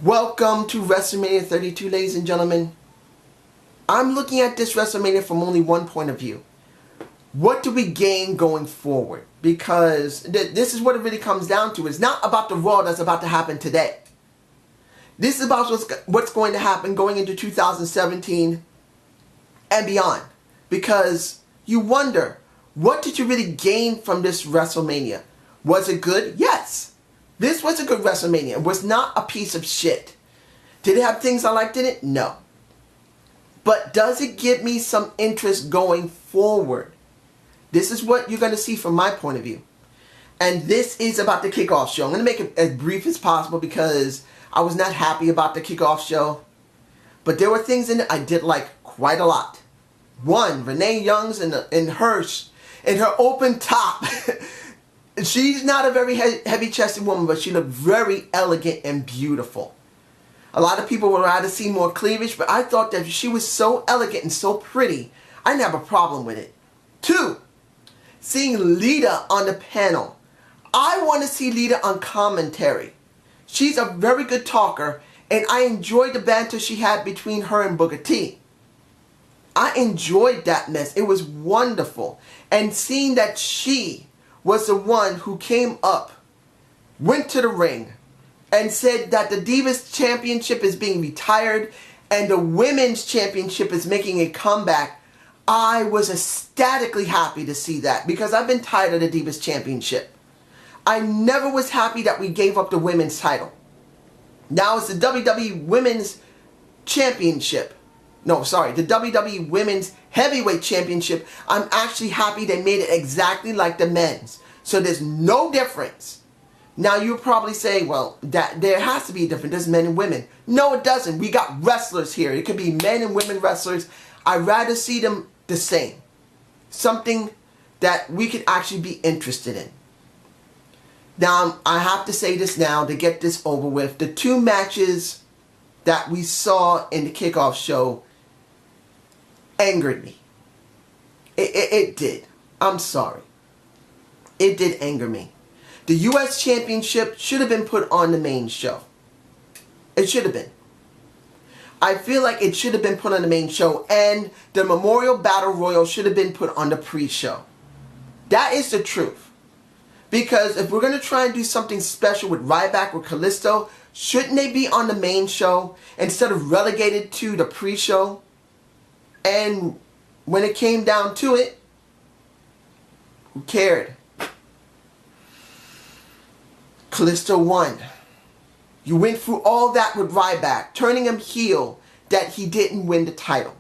Welcome to WrestleMania 32, ladies and gentlemen. I'm looking at this WrestleMania from only one point of view. What do we gain going forward? Because this is what it really comes down to. It's not about the Raw that's about to happen today. This is about what's going to happen going into 2017 and beyond. Because you wonder, what did you really gain from this WrestleMania? Was it good? Yes. This was a good WrestleMania. It was not a piece of shit. Did it have things I liked in it? No. But does it give me some interest going forward? This is what you're going to see from my point of view. And this is about the kickoff show. I'm going to make it as brief as possible because I was not happy about the kickoff show. But there were things in it I did like quite a lot. One, Renee Young's in her open top. She's not a very heavy-chested woman, but she looked very elegant and beautiful. A lot of people would rather see more cleavage, but I thought that she was so elegant and so pretty, I didn't have a problem with it. Two, seeing Lita on the panel. I want to see Lita on commentary. She's a very good talker, and I enjoyed the banter she had between her and Booker T. I enjoyed that mess. It was wonderful. And seeing that she was the one who came up, went to the ring, and said that the Divas Championship is being retired and the Women's Championship is making a comeback. I was ecstatically happy to see that because I've been tired of the Divas Championship. I never was happy that we gave up the Women's title. Now it's the WWE Women's Championship. No, sorry, the WWE Women's Heavyweight Championship. I'm actually happy they made it exactly like the men's. So there's no difference. Now you'll probably say, well, that there has to be a difference. There's men and women. No, it doesn't. We got wrestlers here. It could be men and women wrestlers. I'd rather see them the same. Something that we could actually be interested in. Now, I have to say this now to get this over with. The two matches that we saw in the kickoff show angered me. It did. I'm sorry. It did anger me. The U.S. Championship should have been put on the main show. It should have been. I feel like it should have been put on the main show, and the Memorial Battle Royal should have been put on the pre-show. That is the truth. Because if we're going to try and do something special with Ryback or Kalisto, shouldn't they be on the main show instead of relegated to the pre-show? And when it came down to it, who cared? Kalisto won. You went through all that with Ryback, turning him heel that he didn't win the title.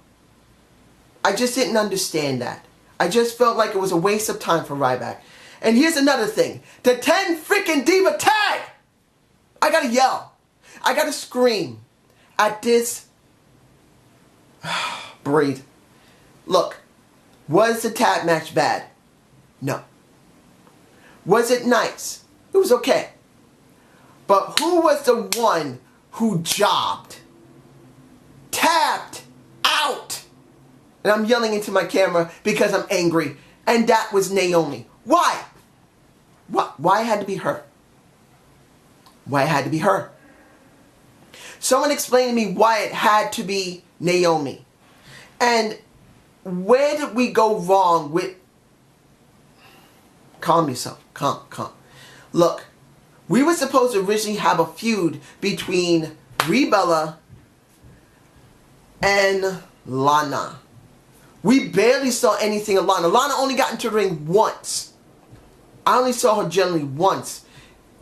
I just didn't understand that. I just felt like it was a waste of time for Ryback. And here's another thing. The 10 freaking Diva tag! I gotta yell. I gotta scream at this. Breathe. Look, was the tag match bad? No. Was it nice? It was okay. But who was the one who jobbed? Tapped out. And I'm yelling into my camera because I'm angry. And that was Naomi. Why? Why it had to be her? Why it had to be her? Someone explain to me why it had to be Naomi. And where did we go wrong with... Calm yourself. Calm. Look, we were supposed to originally have a feud between Brie Bella and Lana. We barely saw anything of Lana. Lana only got into the ring once. I only saw her generally once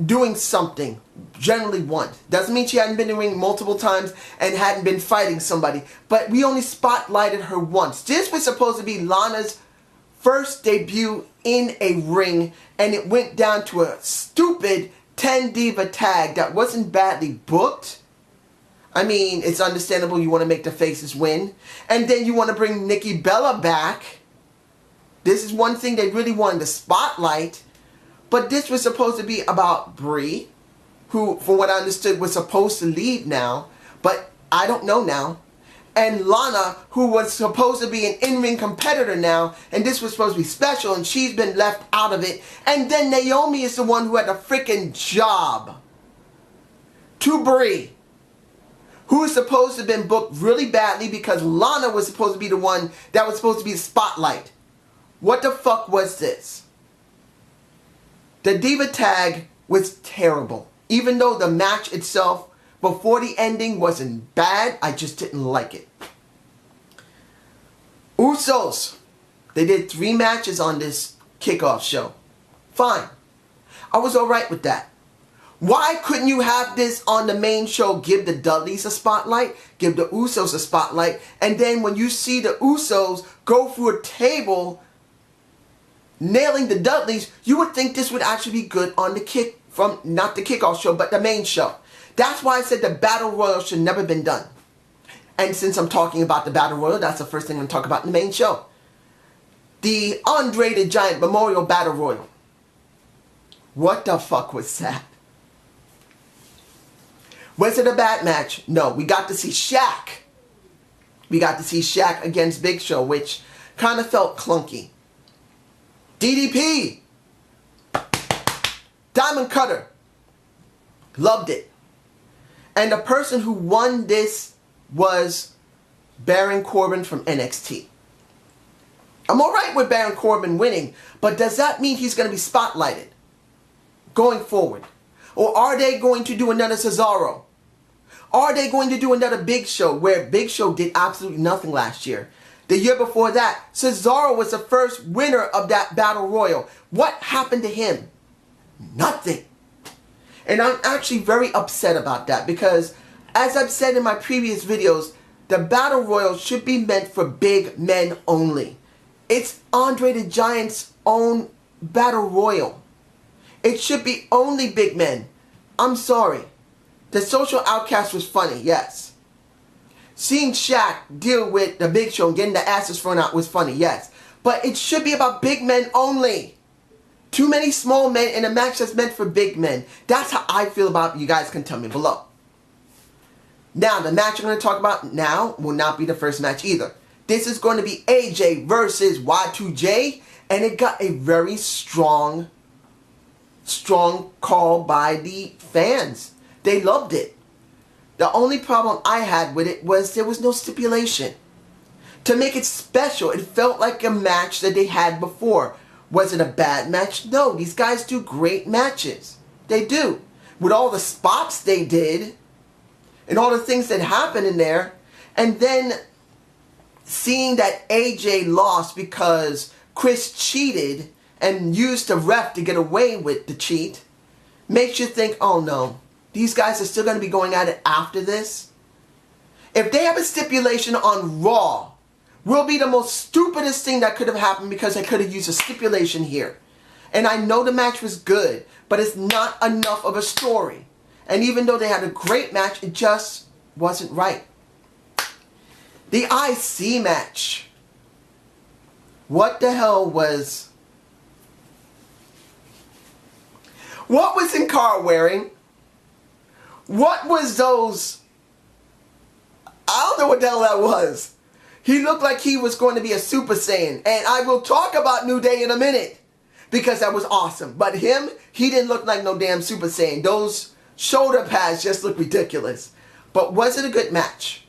doing something. Generally once. Doesn't mean she hadn't been in the ring multiple times and hadn't been fighting somebody. But we only spotlighted her once. This was supposed to be Lana's first debut in a ring. And it went down to a stupid 10 Diva tag that wasn't badly booked. I mean, it's understandable you want to make the faces win. And then you want to bring Nikki Bella back. This is one thing they really wanted to spotlight. But this was supposed to be about Brie, who, from what I understood, was supposed to leave now. But I don't know now. And Lana, who was supposed to be an in-ring competitor now. And this was supposed to be special, and she's been left out of it. And then Naomi is the one who had the freaking job to Brie. who is supposed to have been booked really badly because Lana was supposed to be the one that was supposed to be the spotlight. What the fuck was this? The Diva tag was terrible. Even though the match itself before the ending wasn't bad, I just didn't like it. Usos, they did 3 matches on this kickoff show. Fine. I was alright with that. Why couldn't you have this on the main show? Give the Dudleys a spotlight, give the Usos a spotlight, and then when you see the Usos go through a table nailing the Dudleys, you would think this would actually be good on the kick from, not the kickoff show, but the main show. That's why I said the Battle Royal should never been done. And since I'm talking about the Battle Royal, that's the first thing I'm going to talk about in the main show. The Andre the Giant Memorial Battle Royal. What the fuck was that? Was it a bad match? No, we got to see Shaq. We got to see Shaq against Big Show, which kind of felt clunky. DDP. Diamond Cutter. Loved it. And the person who won this was Baron Corbin from NXT. I'm alright with Baron Corbin winning, but does that mean he's going to be spotlighted going forward? Or are they going to do another Cesaro? Are they going to do another Big Show where Big Show did absolutely nothing last year? The year before that, Cesaro was the first winner of that Battle Royal. What happened to him? Nothing. And I'm actually very upset about that because, as I've said in my previous videos, the Battle Royal should be meant for big men only. It's Andre the Giant's own Battle Royal. It should be only big men. I'm sorry. The Social Outcast was funny, yes. Seeing Shaq deal with the Big Show and getting the asses thrown out was funny, yes. But it should be about big men only. Too many small men in a match that's meant for big men. That's how I feel about it. You guys can tell me below. Now, the match I'm going to talk about now will not be the first match either. This is going to be AJ versus Y2J. And it got a very strong call by the fans. They loved it. The only problem I had with it was there was no stipulation. To make it special, it felt like a match that they had before. Was it a bad match? No, these guys do great matches. They do. With all the spots they did, and all the things that happened in there, and then seeing that AJ lost because Chris cheated and used the ref to get away with the cheat, makes you think, oh no, these guys are still going to be going at it after this? If they have a stipulation on Raw, will be the most stupidest thing that could have happened because they could have used a stipulation here. And I know the match was good, but it's not enough of a story. And even though they had a great match, it just wasn't right. The IC match. What the hell was... What was Sin Cara wearing? What was those... I don't know what the hell that was. He looked like he was going to be a Super Saiyan. And I will talk about New Day in a minute. Because that was awesome. But him, he didn't look like no damn Super Saiyan. Those shoulder pads just look ridiculous. But was it a good match?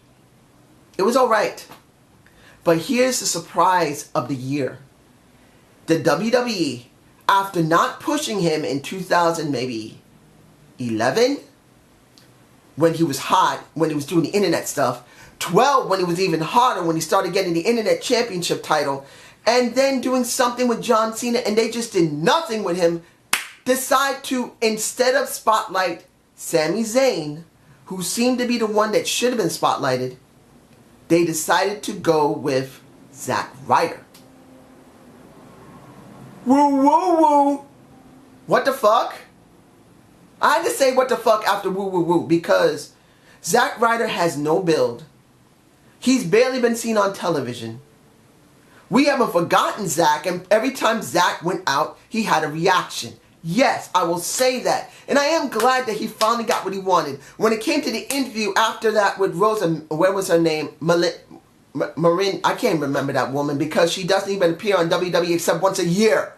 It was alright. But here's the surprise of the year. The WWE, after not pushing him in 2000 maybe 11, when he was hot, when he was doing the internet stuff, 12 when he was even hotter, when he started getting the internet championship title, and then doing something with John Cena, and they just did nothing with him, decide to, instead of spotlight Sami Zayn, who seemed to be the one that should have been spotlighted, they decided to go with Zack Ryder. Woo woo woo! What the fuck? I had to say what the fuck after woo woo woo because Zack Ryder has no build. He's barely been seen on television. We haven't forgotten Zack, and every time Zack went out, he had a reaction. Yes, I will say that. And I am glad that he finally got what he wanted. When it came to the interview after that with Rosa, where was her name? Marin, I can't remember that woman because she doesn't even appear on WWE except once a year.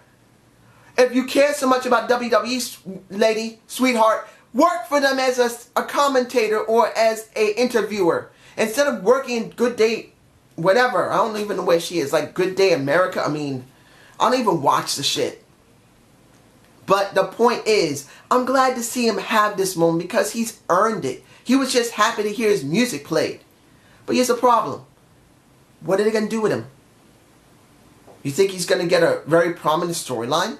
If you care so much about WWE, lady, sweetheart, Work for them as a commentator or as a interviewer. Instead of working Good Day, whatever. I don't even know where she is. Like Good Day America. I mean, I don't even watch the shit. But the point is, I'm glad to see him have this moment because he's earned it. He was just happy to hear his music played. But here's the problem. What are they going to do with him? You think he's going to get a very prominent storyline?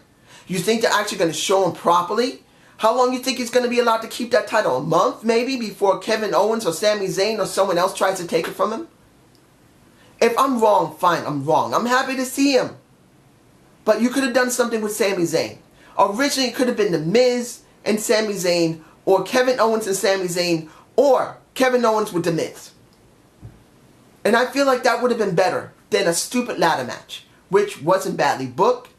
You think they're actually going to show him properly? How long you think he's going to be allowed to keep that title? A month maybe before Kevin Owens or Sami Zayn or someone else tries to take it from him? If I'm wrong, fine, I'm wrong. I'm happy to see him. But you could have done something with Sami Zayn. Originally it could have been The Miz and Sami Zayn, or Kevin Owens and Sami Zayn, or Kevin Owens with The Miz. And I feel like that would have been better than a stupid ladder match, which wasn't badly booked.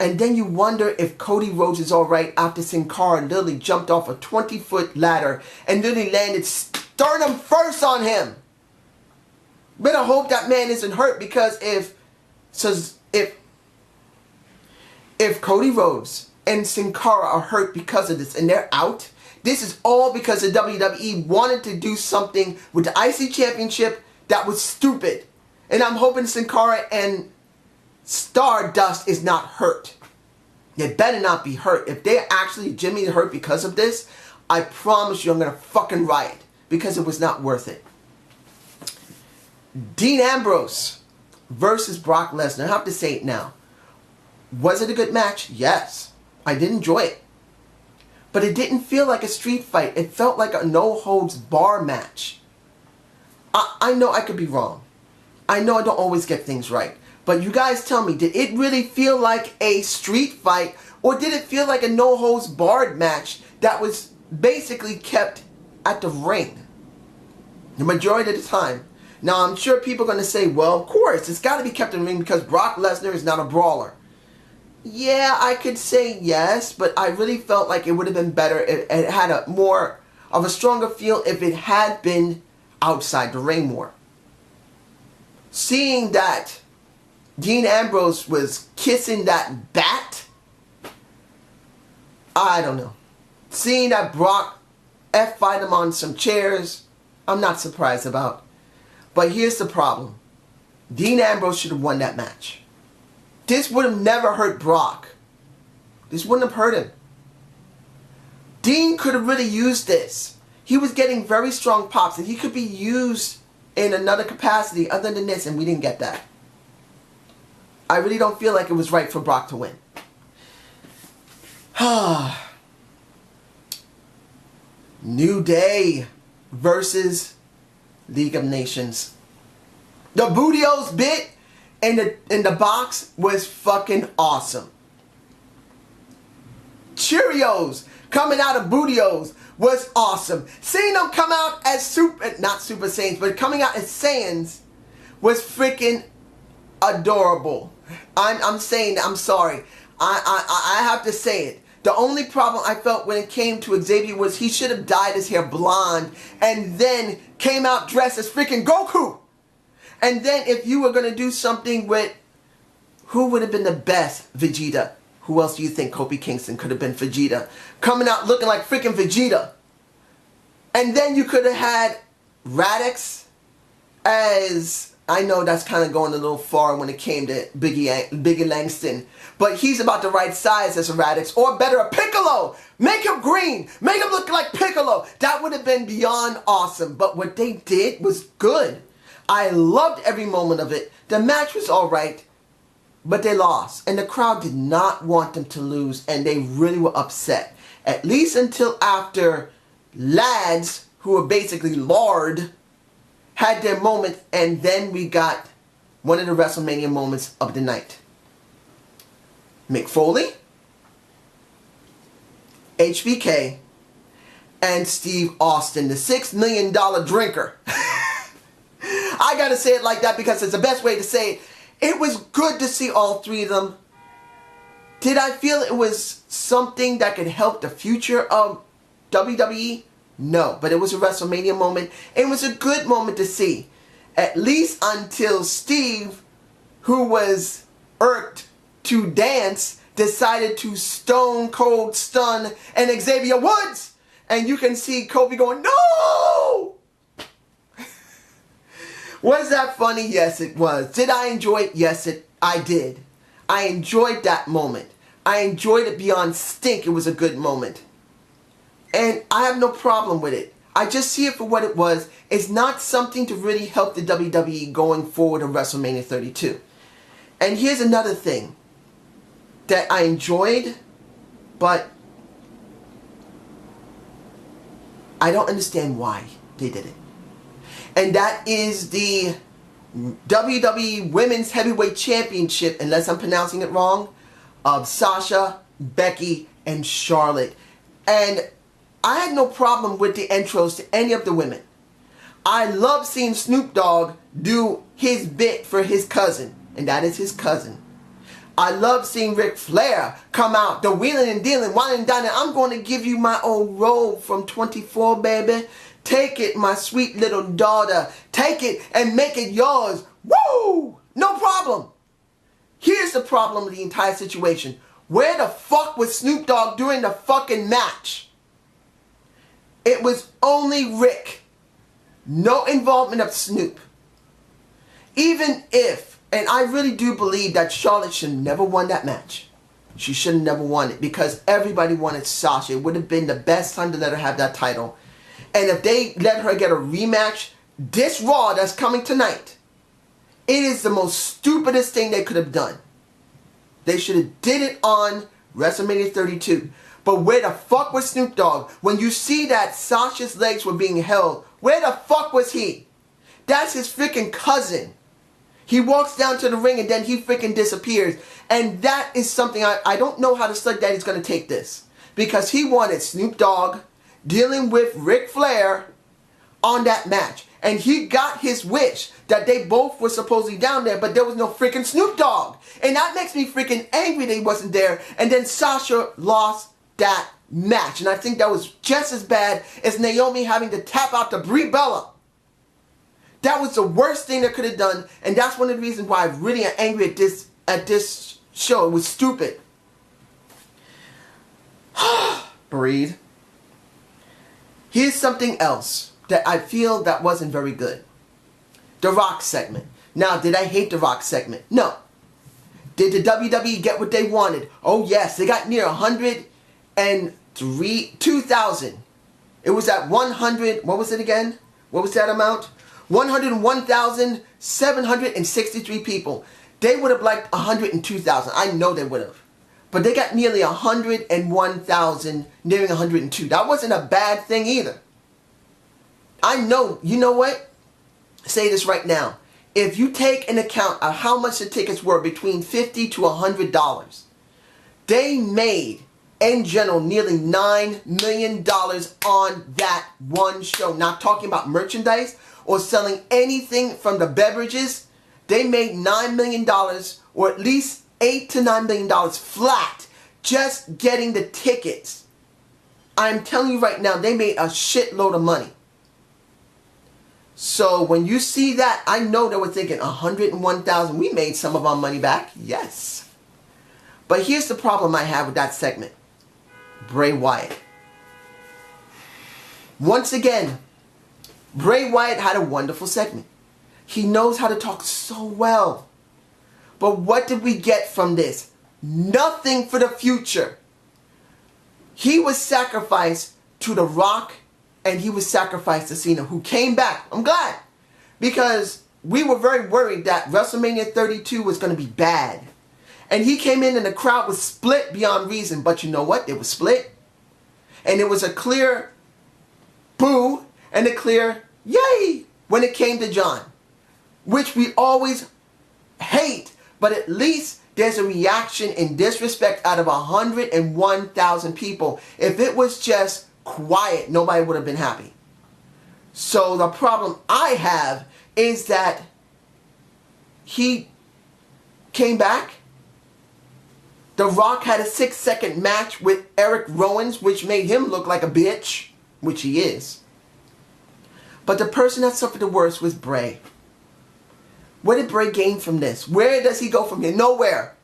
And then you wonder if Cody Rhodes is alright after Sin Cara literally jumped off a 20-foot ladder and literally landed sternum first on him. Better hope that man isn't hurt, because if Cody Rhodes and Sin Cara are hurt because of this and they're out, this is all because the WWE wanted to do something with the IC Championship that was stupid. And I'm hoping Sin Cara and Stardust is not hurt. They better not be hurt. If they're actually genuinely hurt because of this, I promise you I'm going to fucking riot, because it was not worth it. Dean Ambrose versus Brock Lesnar. I have to say it now. Was it a good match? Yes. I did enjoy it. But it didn't feel like a street fight. It felt like a no-holds-bar match. I know I could be wrong. I know I don't always get things right. But you guys tell me, did it really feel like a street fight, or did it feel like a no-holds-barred match that was basically kept at the ring the majority of the time? Now, I'm sure people are going to say, well, of course, it's got to be kept in the ring because Brock Lesnar is not a brawler. Yeah, I could say yes, but I really felt like it would have been better if it had a more of a stronger feel if it had been outside the ring more. Seeing that Dean Ambrose was kissing that bat, I don't know. Seeing that Brock F5'd him on some chairs, I'm not surprised about. But here's the problem. Dean Ambrose should have won that match. This would have never hurt Brock. This wouldn't have hurt him. Dean could have really used this. He was getting very strong pops, and he could be used in another capacity other than this, and we didn't get that. I really don't feel like it was right for Brock to win. New Day versus League of Nations. The Bootios bit in the box was fucking awesome. Cheerios coming out of Bootios was awesome. Seeing them come out as not Super Saiyans, but coming out as Saiyans was freaking adorable. I'm saying that. I'm sorry. I have to say it. The only problem I felt when it came to Xavier was he should have dyed his hair blonde and then came out dressed as freaking Goku. And then if you were going to do something with, who would have been the best? Vegeta. Who else do you think Kofi Kingston could have been? Vegeta. Coming out looking like freaking Vegeta. And then you could have had Radix as, I know that's kind of going a little far when it came to Biggie Langston. But he's about the right size as a Radix. Or better, a Piccolo. Make him green. Make him look like Piccolo. That would have been beyond awesome. But what they did was good. I loved every moment of it. The match was alright. But they lost. And the crowd did not want them to lose. And they really were upset. At least until after lads, who were basically lard, had their moment. And then we got one of the WrestleMania moments of the night. Mick Foley, HBK, and Steve Austin, the $6 million drinker. I gotta say it like that because it's the best way to say it. It was good to see all three of them. Did I feel it was something that could help the future of WWE? No, but it was a WrestleMania moment. It was a good moment to see. At least until Steve, who was irked to dance, decided to stone cold stun and Xavier Woods. and you can see Kofi going, no! Was that funny? Yes, it was. Did I enjoy it? Yes, I did. I enjoyed that moment. I enjoyed it beyond stink. It was a good moment. And I have no problem with it. I just see it for what it was. It's not something to really help the WWE going forward of WrestleMania 32. And here's another thing that I enjoyed, but I don't understand why they did it. And that is the WWE Women's Heavyweight Championship, unless I'm pronouncing it wrong, of Sasha, Becky, and Charlotte. And I had no problem with the intros to any of the women. I love seeing Snoop Dogg do his bit for his cousin, and that is his cousin. I love seeing Ric Flair come out, the wheeling and dealing, whining and dining. I'm going to give you my old robe from 24, baby. Take it, my sweet little daughter. Take it and make it yours. Woo! No problem. Here's the problem with the entire situation. Where the fuck was Snoop Dogg during the fucking match? It was only Rick. No involvement of Snoop. Even if, and I really do believe that Charlotte should have never won that match. She should have never won it because everybody wanted Sasha. It would have been the best time to let her have that title. And if they let her get a rematch, this Raw that's coming tonight, it is the most stupidest thing they could have done. They should have did it on WrestleMania 32. But where the fuck was Snoop Dogg? When you see that Sasha's legs were being held, where the fuck was he? That's his freaking cousin. He walks down to the ring and then he freaking disappears. And that is something I don't know how the Slug Daddy's going to take this. Because he wanted Snoop Dogg dealing with Ric Flair on that match. And he got his wish that they both were supposedly down there, but there was no freaking Snoop Dogg. And that makes me freaking angry that he wasn't there. And then Sasha lost that match. And I think that was just as bad as Naomi having to tap out to Brie Bella. That was the worst thing they could have done. And that's one of the reasons why I really am angry at this show. It was stupid. Breathe. Here's something else that I feel that wasn't very good. The Rock segment. Now, did I hate the Rock segment? No. Did the WWE get what they wanted? Oh yes, they got near 2,000. It was at 100, what was it again? What was that amount? 101,763 people. They would have liked 102,000. I know they would have. But they got nearly 101,000, nearing 102. That wasn't a bad thing either. I know, you know what? Say this right now. If you take an account of how much the tickets were, between $50 to $100, they made, in general, nearly $9 million on that one show. Not talking about merchandise or selling anything from the beverages. They made $9 million, or at least $8 to $9 million flat, just getting the tickets. I'm telling you right now, they made a shitload of money. So when you see that, I know they were thinking 101,000. We made some of our money back. Yes. But here's the problem I have with that segment. Bray Wyatt. Once again, Bray Wyatt had a wonderful segment. He knows how to talk so well. But what did we get from this? Nothing for the future. He was sacrificed to The Rock, and he was sacrificed to Cena, who came back. I'm glad. Because we were very worried that WrestleMania 32 was going to be bad. And he came in and the crowd was split beyond reason. But you know what? It was split. And it was a clear boo and a clear yay when it came to John. Which we always hate. But at least there's a reaction in disrespect out of 101,000 people. If it was just quiet, nobody would have been happy. So the problem I have is that he came back. The Rock had a 6-second match with Eric Rowan, which made him look like a bitch, which he is. But the person that suffered the worst was Bray. What did Bray gain from this? Where does he go from here? Nowhere.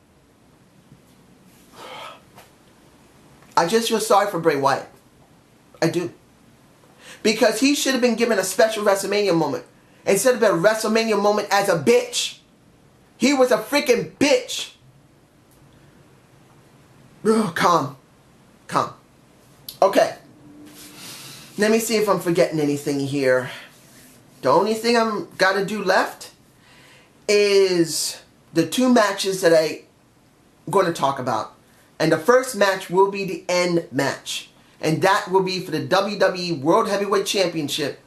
I just feel sorry for Bray Wyatt. I do. Because he should have been given a special WrestleMania moment. Instead of a WrestleMania moment as a bitch. He was a freaking bitch. Ugh, calm. Calm. Okay. Let me see if I'm forgetting anything here. The only thing I'm got to do left is the two matches that I'm going to talk about. And the first match will be the end match. And that will be for the WWE World Heavyweight Championship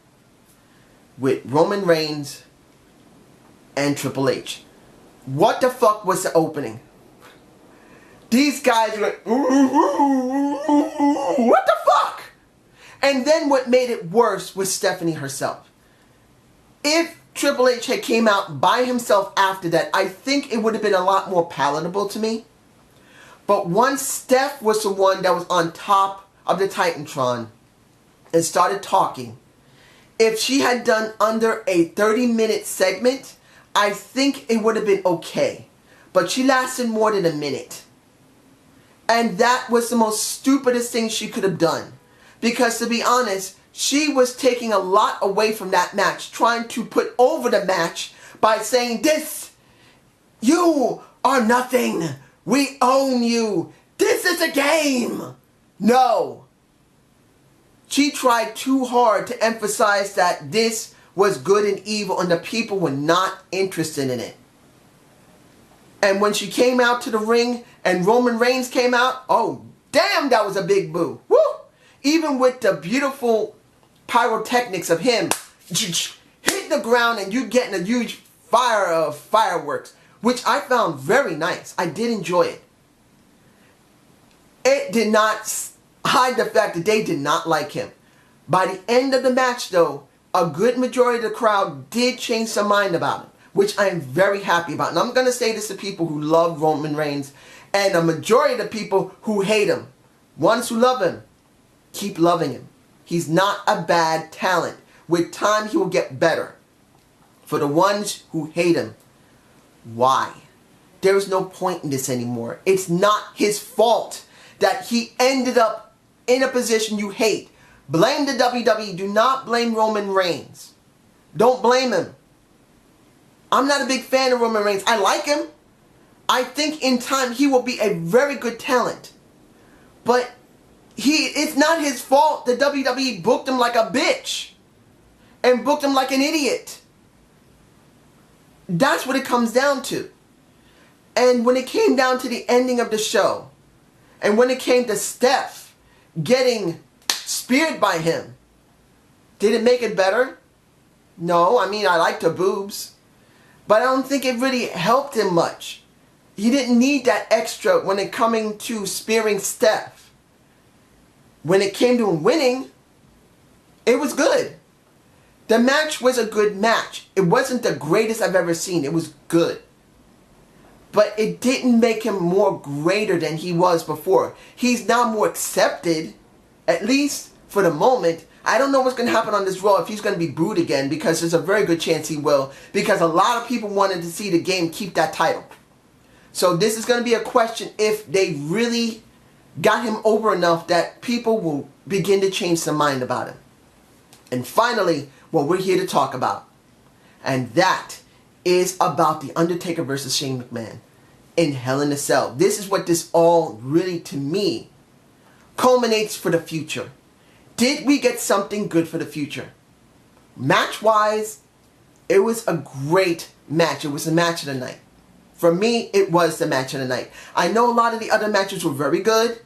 with Roman Reigns and Triple H. What the fuck was the opening? These guys were like, what the fuck? And then what made it worse was Stephanie herself. If Triple H had came out by himself after that, I think it would have been a lot more palatable to me. But once Steph was the one that was on top of the Titantron and started talking, if she had done under a 30-minute segment, I think it would have been okay. But she lasted more than a minute. And that was the most stupidest thing she could have done. Because to be honest, she was taking a lot away from that match, trying to put over the match by saying this, you are nothing. We own you. This is a game. No. She tried too hard to emphasize that this was good and evil and the people were not interested in it. And when she came out to the ring and Roman Reigns came out, oh, damn, that was a big boo. Woo! Even with the beautiful pyrotechnics of him hitting the ground and you getting a huge fire of fireworks, which I found very nice. I did enjoy it. It did not hide the fact that they did not like him. By the end of the match, though, a good majority of the crowd did change their mind about him, which I am very happy about. And I'm going to say this to people who love Roman Reigns and a majority of the people who hate him. Ones who love him, keep loving him. He's not a bad talent. With time, he will get better. For the ones who hate him, why? There is no point in this anymore. It's not his fault that he ended up in a position you hate. Blame the WWE. Do not blame Roman Reigns. Don't blame him. I'm not a big fan of Roman Reigns. I like him. I think in time he will be a very good talent. But it's not his fault the WWE booked him like a bitch. And booked him like an idiot. That's what it comes down to. And when it came down to the ending of the show, and when it came to Steph getting speared by him, did it make it better? No, I mean, I liked her boobs. But I don't think it really helped him much. He didn't need that extra when it coming to spearing Steph. When it came to him winning, it was good. The match was a good match. It wasn't the greatest I've ever seen. It was good. But it didn't make him more greater than he was before. He's now more accepted, at least for the moment. I don't know what's going to happen on this Raw if he's going to be booed again, because there's a very good chance he will, because a lot of people wanted to see the game keep that title. So this is going to be a question if they really got him over enough that people will begin to change their mind about him. And finally, what we're here to talk about, and that is about The Undertaker versus Shane McMahon in Hell in a Cell. This is what this all really, to me, culminates for the future. Did we get something good for the future? Match-wise, it was a great match. It was the match of the night. For me, it was the match of the night. I know a lot of the other matches were very good.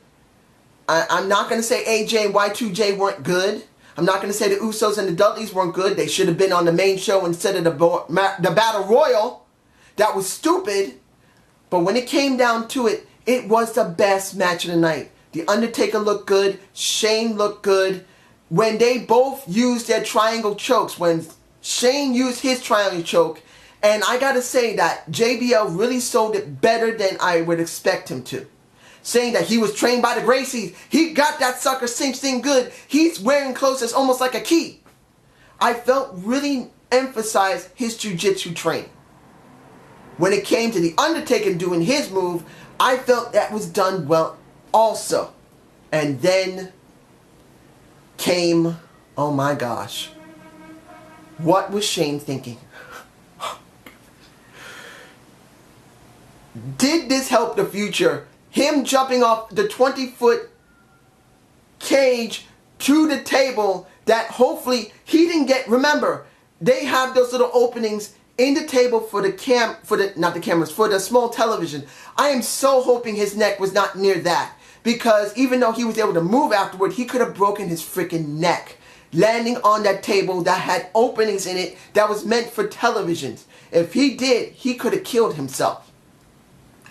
I'm not going to say AJ and Y2J weren't good. I'm not going to say the Usos and the Dudleys weren't good. They should have been on the main show instead of the Battle Royal. That was stupid. But when it came down to it, it was the best match of the night. The Undertaker looked good. Shane looked good. When they both used their triangle chokes, when Shane used his triangle choke, and I got to say that JBL really sold it better than I would expect him to. Saying that he was trained by the Gracies. He got that sucker cinched in good. He's wearing clothes that's almost like a key. I felt really emphasized his jiu-jitsu training. When it came to The Undertaker doing his move, I felt that was done well also. And then came. Oh my gosh. What was Shane thinking? Did this help the future? Him jumping off the 20-foot cage to the table that hopefully he didn't get. Remember, they have those little openings in the table for the small television. I am so hoping his neck was not near that, because even though he was able to move afterward, he could have broken his freaking neck landing on that table that had openings in it that was meant for televisions. If he did, he could have killed himself.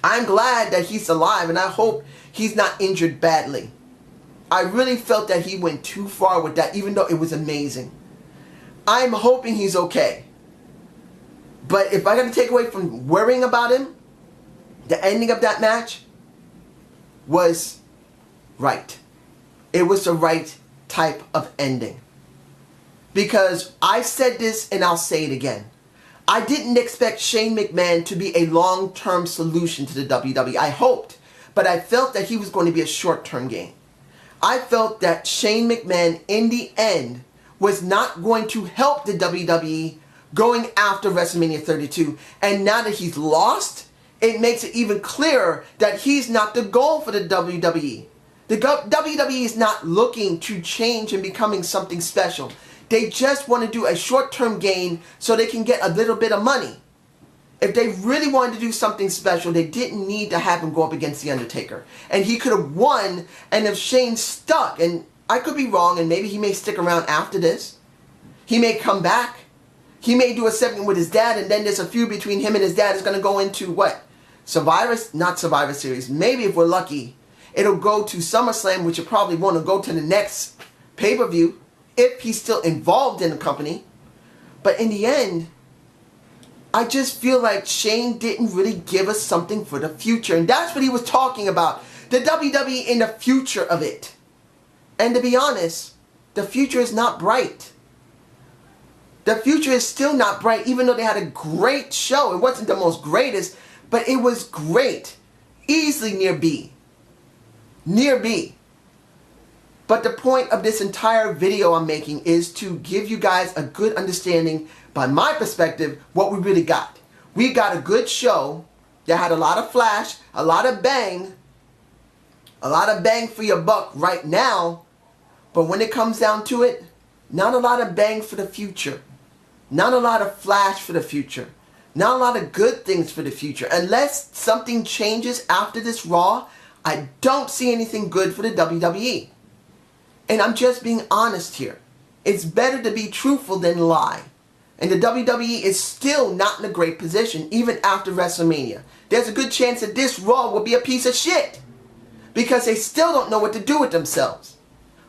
I'm glad that he's alive, and I hope he's not injured badly. I really felt that he went too far with that, even though it was amazing. I'm hoping he's okay. But if I got to take away from worrying about him, the ending of that match was right. It was the right type of ending. Because I said this and I'll say it again. I didn't expect Shane McMahon to be a long-term solution to the WWE. I hoped, but I felt that he was going to be a short-term gain. I felt that Shane McMahon, in the end, was not going to help the WWE going after WrestleMania 32. And now that he's lost, it makes it even clearer that he's not the goal for the WWE. The WWE is not looking to change and becoming something special. They just want to do a short-term gain so they can get a little bit of money. If they really wanted to do something special, they didn't need to have him go up against The Undertaker. And he could have won, and if Shane stuck, and I could be wrong, and maybe he may stick around after this. He may come back. He may do a segment with his dad, and then there's a feud between him and his dad. It's going to go into what? Not Survivor Series. Maybe if we're lucky, it'll go to SummerSlam, which it probably won't go to the next pay-per-view, if he's still involved in the company. But in the end, I just feel like Shane didn't really give us something for the future. And that's what he was talking about. The WWE in the future of it. And to be honest, the future is not bright. The future is still not bright, even though they had a great show. It wasn't the most greatest, but it was great. Easily near B. Near B. But the point of this entire video I'm making is to give you guys a good understanding, by my perspective, what we really got. We got a good show that had a lot of flash, a lot of bang for your buck right now, but when it comes down to it, not a lot of bang for the future. Not a lot of flash for the future. Not a lot of good things for the future. Unless something changes after this Raw, I don't see anything good for the WWE. And I'm just being honest here. It's better to be truthful than lie. And the WWE is still not in a great position, even after WrestleMania. There's a good chance that this Raw will be a piece of shit, because they still don't know what to do with themselves.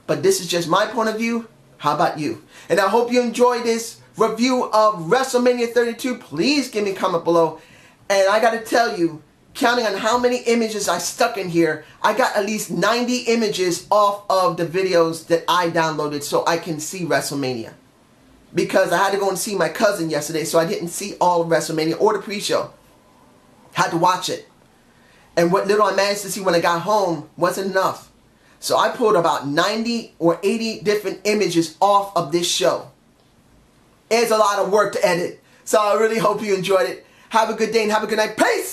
But this is just my point of view. How about you? And I hope you enjoyed this review of WrestleMania 32. Please give me a comment below. And I gotta tell you, counting on how many images I stuck in here, I got at least 90 images off of the videos that I downloaded so I can see WrestleMania. Because I had to go and see my cousin yesterday, so I didn't see all of WrestleMania or the pre-show. Had to watch it. And what little I managed to see when I got home wasn't enough. So I pulled about 90 or 80 different images off of this show. It's a lot of work to edit. So I really hope you enjoyed it. Have a good day and have a good night. Peace!